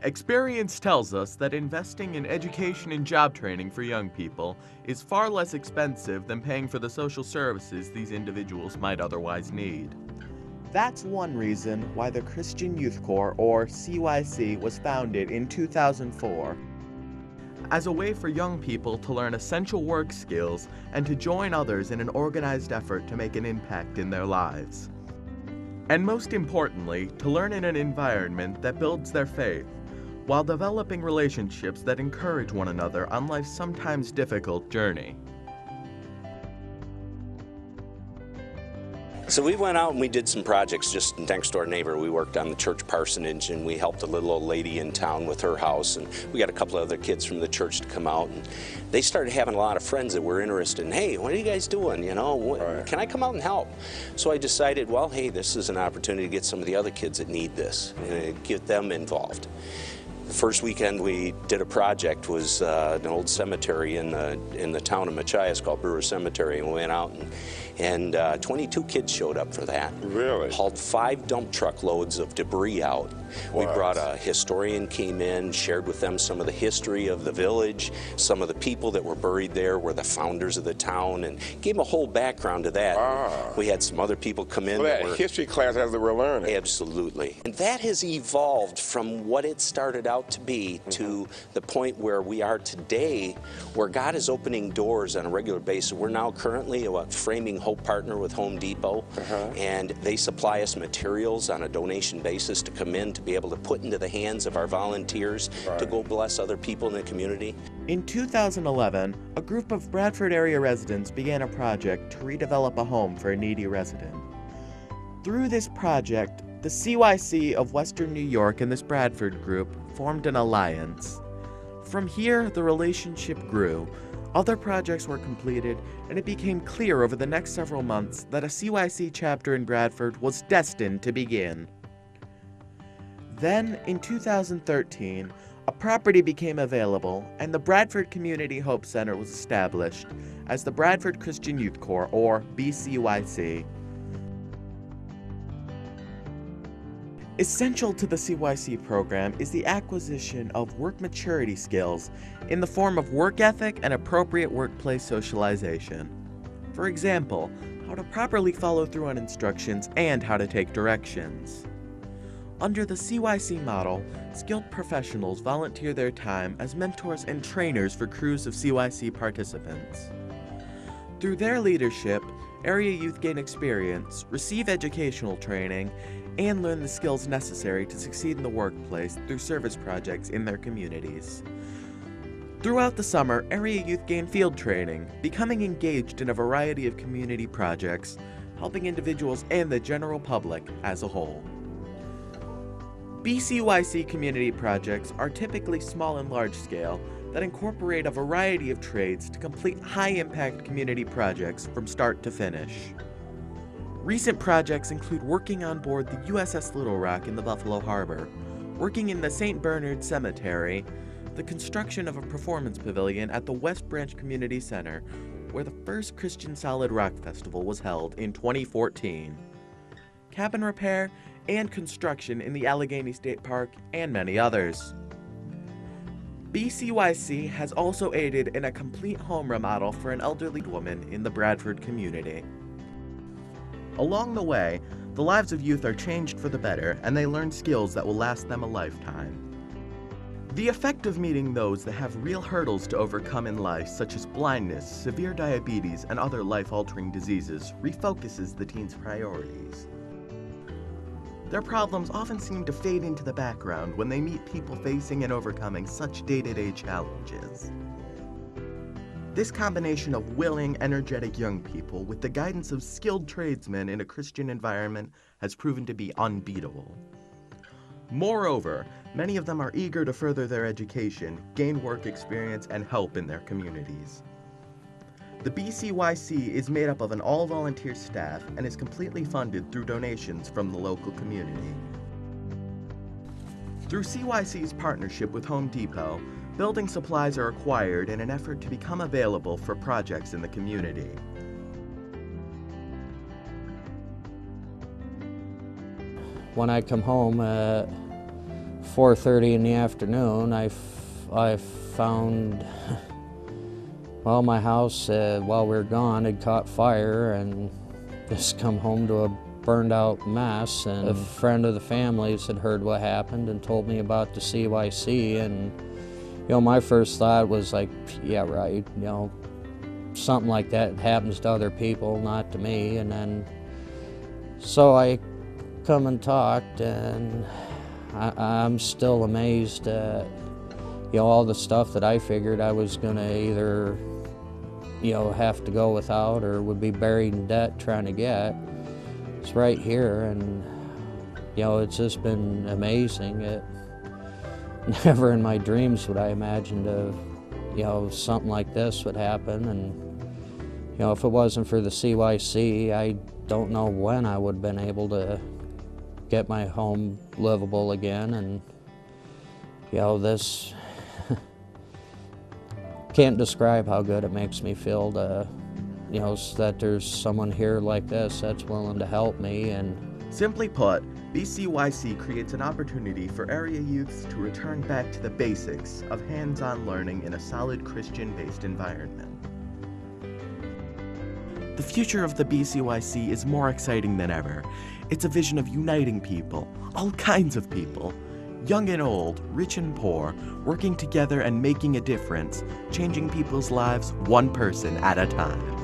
Experience tells us that investing in education and job training for young people is far less expensive than paying for the social services these individuals might otherwise need. That's one reason why the Christian Youth Corps, or CYC, was founded in 2004, as a way for young people to learn essential work skills and to join others in an organized effort to make an impact in their lives. And most importantly, to learn in an environment that builds their faith, while developing relationships that encourage one another on life's sometimes difficult journey. So we went out and we did some projects just next door neighbor. We worked on the church parsonage and we helped a little old lady in town with her house, and we got a couple of other kids from the church to come out, and they started having a lot of friends that were interested in, hey, what are you guys doing? You know, can I come out and help? So I decided, well, hey, this is an opportunity to get some of the other kids that need this and get them involved. The first weekend we did a project was an old cemetery in the town of Machias called Brewer Cemetery, and we went out and 22 kids showed up for that. Really? Hauled 5 dump truck loads of debris out. What? We brought a historian, came in, shared with them some of the history of the village. Some of the people that were buried there were the founders of the town, and gave them a whole background to that. Ah. We had some other people come in. So that history class as they were learning. Absolutely. And that has evolved from what it started out to be to the point where we are today, where God is opening doors on a regular basis. We're now currently a Framing Hope partner with Home Depot, and they supply us materials on a donation basis to come in to be able to put into the hands of our volunteers to go bless other people in the community. In 2011, a group of Bradford area residents began a project to redevelop a home for a needy resident. Through this project, the CYC of Western New York and this Bradford group formed an alliance. From here, the relationship grew. Other projects were completed, and it became clear over the next several months that a CYC chapter in Bradford was destined to begin. Then, in 2013, a property became available, and the Bradford Community Hope Center was established as the Bradford Christian Youth Corps, or BCYC. Essential to the CYC program is the acquisition of work maturity skills in the form of work ethic and appropriate workplace socialization. For example, how to properly follow through on instructions and how to take directions. Under the CYC model, skilled professionals volunteer their time as mentors and trainers for crews of CYC participants. Through their leadership, area youth gain experience, receive educational training, and learn the skills necessary to succeed in the workplace through service projects in their communities. Throughout the summer, area youth gain field training, becoming engaged in a variety of community projects, helping individuals and the general public as a whole. BCYC community projects are typically small and large scale that incorporate a variety of trades to complete high-impact community projects from start to finish. Recent projects include working on board the USS Little Rock in the Buffalo Harbor, working in the St. Bernard Cemetery, the construction of a performance pavilion at the West Branch Community Center, where the first Christian Solid Rock Festival was held in 2014, cabin repair and construction in the Allegheny State Park, and many others. BCYC has also aided in a complete home remodel for an elderly woman in the Bradford community. Along the way, the lives of youth are changed for the better, and they learn skills that will last them a lifetime. The effect of meeting those that have real hurdles to overcome in life, such as blindness, severe diabetes, and other life-altering diseases, refocuses the teens' priorities. Their problems often seem to fade into the background when they meet people facing and overcoming such day-to-day challenges. This combination of willing, energetic young people with the guidance of skilled tradesmen in a Christian environment has proven to be unbeatable. Moreover, many of them are eager to further their education, gain work experience, and help in their communities. The BCYC is made up of an all-volunteer staff and is completely funded through donations from the local community. Through CYC's partnership with Home Depot, building supplies are acquired in an effort to become available for projects in the community. When I come home 4:30 in the afternoon, I found, well, my house, while we were gone, had caught fire and just come home to a burned out mess. And a friend of the family's had heard what happened and told me about the CYC, and my first thought was like, yeah, right, something like that happens to other people, not to me. And then so I come and talked, and I'm still amazed at all the stuff that I figured I was gonna either have to go without or would be buried in debt trying to get. It's right here, and it's just been amazing. Never in my dreams would I imagined something like this would happen. And if it wasn't for the CYC, I don't know when I would have been able to get my home livable again. And this can't describe how good it makes me feel to that there's someone here like this that's willing to help me. And simply put, BCYC creates an opportunity for area youths to return back to the basics of hands-on learning in a solid Christian-based environment. The future of the BCYC is more exciting than ever. It's a vision of uniting people, all kinds of people, young and old, rich and poor, working together and making a difference, changing people's lives one person at a time.